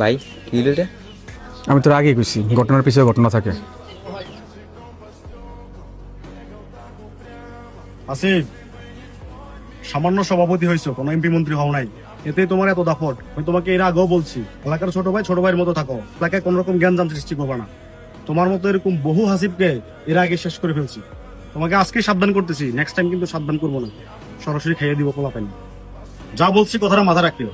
ভাই কি হলো রে? আমি তোর আগেই কইছি ঘটনার পিছনে ঘটনা থাকে। আসিফ, সামান্য সভাপতি হয়েছো, কোনো এমপি মন্ত্রী হও নাই, এতেই তোমার এত দাপট। আমি তোমাকে এর আগেও বলছি, এলাকার ছোট ভাই ছোট ভাইয়ের মতো থাকো, এলাকায় কোন রকম জ্ঞানজাম সৃষ্টি করবে না। তোমার মতো এরকম বহু হাসিবকে এর আগে শেষ করে ফেলছি। তোমাকে আজকে সাবধান করতেছি, নেক্সট টাইম কিন্তু সাবধান করবো না, সরাসরি খাইয়ে দিব পোলাপান। যা বলছি কথাটা মাথা রাখিও।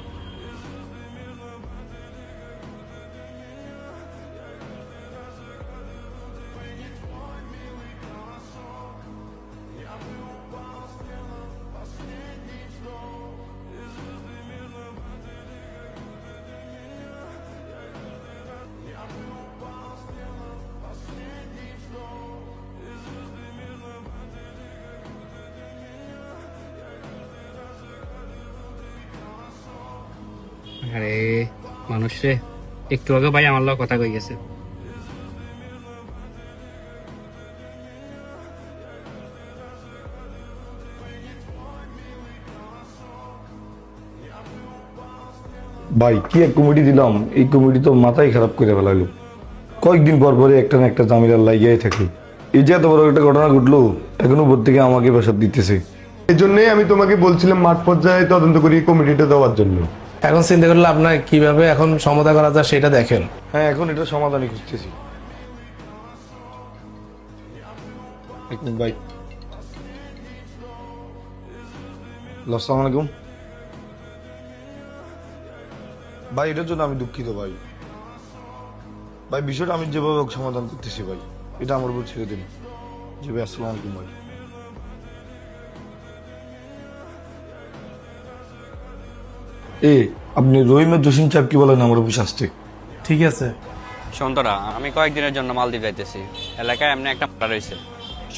আরে মানুষ রে, একটু আগে ভাই আমার লগে কথা কই গেছে। ভাই কি এক কমিটি দিলাম, এই কমিটি তো মাথায় খারাপ করে ফেলাইলো। কয়েকদিন পর পরে একটা না একটা জামিলার লাগিয়ে থাকে। এই যে এত বড় একটা ঘটনা ঘটলো, এখন উপর থেকে আমাকে প্রেশার দিতেছে। এই জন্যই আমি তোমাকে বলছিলাম মাঠ পর্যায়ে তদন্ত করি কমিটিটা দেওয়ার জন্য। এখন চিন্তা করলে আপনার কিভাবে এখন সমাধান করা যায় সেটা দেখেন। হ্যাঁ, এখন এটা সমাধানই খুঁজতেছি। এক মিনিট ভাই। আসসালামু আলাইকুম ভাই, এটার জন্য আমি দুঃখিত ভাই। ভাই বিষয়টা আমি যেভাবে হোক সমাধান করতেছি ভাই, এটা আমার উপর ছেড়ে দিন। জি ভাই, আসসালামু আলাইকুম ভাই। আপনি রহিমের জসিম সাহেব কি বলেন আমার অফিস আসতে? ঠিক আছে, সন্তরা, আমি কয়েকদিনের জন্য মালদ্বীপ যাইতেছি। এলাকায় এমনি একটা মার্ডার হয়েছে,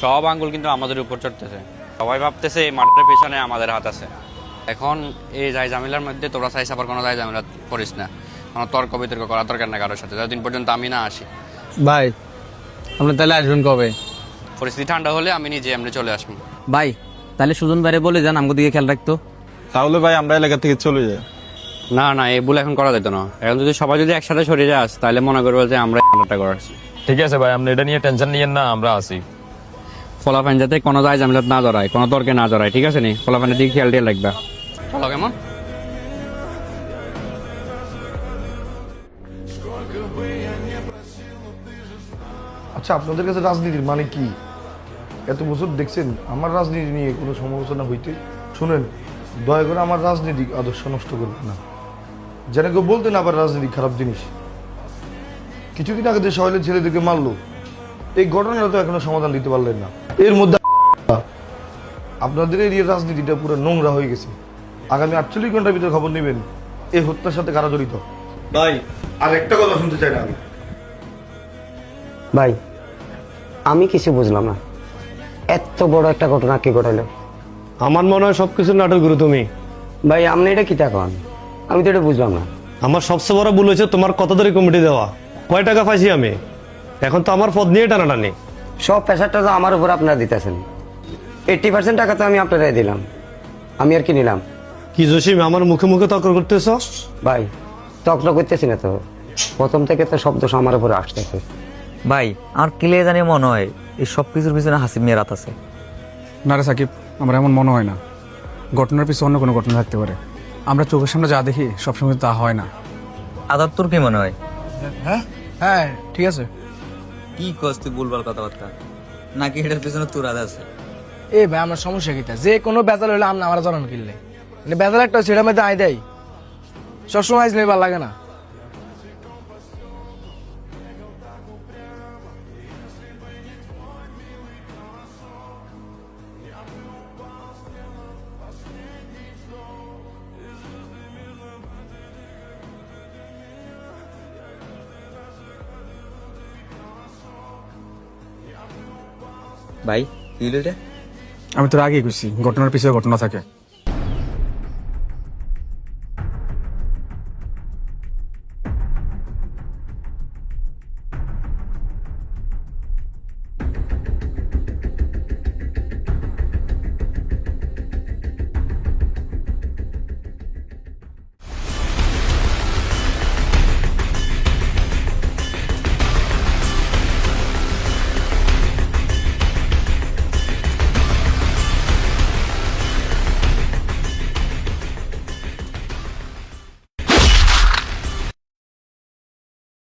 সব আঙ্গুল কিন্তু আমাদের উপর চড়তেছে। সবাই ভাবতেছে এই মার্ডারের পেছনে আমাদের হাত আছে। এখন এই যাই ঝামেলার মধ্যে তোরা চাইছ আবার কোনো যাই ঝামেলা করিস না, কোনো তর্ক বিতর্ক করা দরকার না কারোর সাথে, যতদিন পর্যন্ত আমি না আসি। ভাই আপনি তাহলে আসবেন কবে? পরিস্থিতি ঠান্ডা হলে আমি নিজে এমনি চলে আসবো। ভাই তাহলে সুজন বাইরে বলে যান আমাকে দিকে খেয়াল রাখতো। তাহলে ভাই আমরা এলাকা থেকে চলে যাই। না না, এই ভুল এখন করা যেত না। এখন যদি সবাই যদি একসাথে সরে যাস তাহলে মনে করবো যে আমরা এটা করাচ্ছি। ঠিক আছে ভাই, আপনি এটা নিয়ে টেনশন নিয়েন না, আমরা আসি। ফলাফান যাতে কোনো যায় ঝামেলা না জড়ায়, কোনো তর্কে না জড়ায়, ঠিক আছে নি? ফলাফানের দিকে খেয়াল দিয়ে লাগবে। চলো কেমন? আচ্ছা, আপনাদের কাছে রাজনীতির মানে কি? এত বছর দেখছেন আমার রাজনীতি নিয়ে কোনো সমালোচনা হইতে? শুনেন, দয়া করে আমার রাজনৈতিক আদর্শ নষ্ট করবেন না। যেন কেউ বলতেন আবার রাজনীতি খারাপ জিনিস। কিছুদিন আগে যে সহেলের ছেলেদেরকে মারলো, এই ঘটনাটা তো এখনো সমাধান দিতে পারলেন না। এর মধ্যে আপনাদের এরিয়ার রাজনীতিটা পুরো নোংরা হয়ে গেছে। আগামী 48 ঘন্টার ভিতরে খবর নেবেন এই হত্যার সাথে কারা জড়িত। ভাই আর একটা কথা শুনতে চাই না আমি। ভাই আমি কিছু বুঝলাম না, এত বড় একটা ঘটনা কে ঘটাইলো? আমার মনে হয় সবকিছু নাটক গুরু তুমি। ভাই আপনি এটা কি থাকুন, আমি তো এটা বুঝলাম না। আমার সবচেয়ে বড় ভুল হয়েছে তোমার কত ধরে কমিটি দেওয়া। কয় টাকা পাইছি আমি, এখন তো আমার পদ নিয়ে টানাটানি। সব প্রেশারটা তো আমার উপর আপনারা দিতেছেন। 80% টাকা তো আমি আপনারাই দিলাম, আমি আর কি নিলাম? কি জসিম আমার মুখে মুখে তর্ক করতেছ? ভাই তক্র করতেছি না তো, প্রথম থেকে তো শব্দ আমার উপরে আসতেছে। ভাই আর ক্লিয়ার জানি মনে হয় এই সব কিছুর পিছনে হাসিব মেয়ের হাত আছে। না রে সাকিব, আমার এমন মনে হয় না। ঘটনার পিছনে অন্য কোনো ঘটনা থাকতে পারে। আমরা চোখের সামনে যা দেখি সবসময় তা হয় না। আদার তোর কি মনে হয়? হ্যাঁ ঠিক আছে। কি কস তুই বলবার কথাবার্তা, নাকি এটার পিছনে তোর আদা আছে? এ ভাই আমার সমস্যা কিটা, যে কোনো বেজাল হইলে আমরা আমার জড়ানো কিনলে বেজাল একটা সেটার মধ্যে আয় দেয়, সবসময় আইসলে ভালো লাগে না। ভাই কি হলো রে? আমি তোর আগেই কইছি ঘটনার পিছনে ঘটনা থাকে।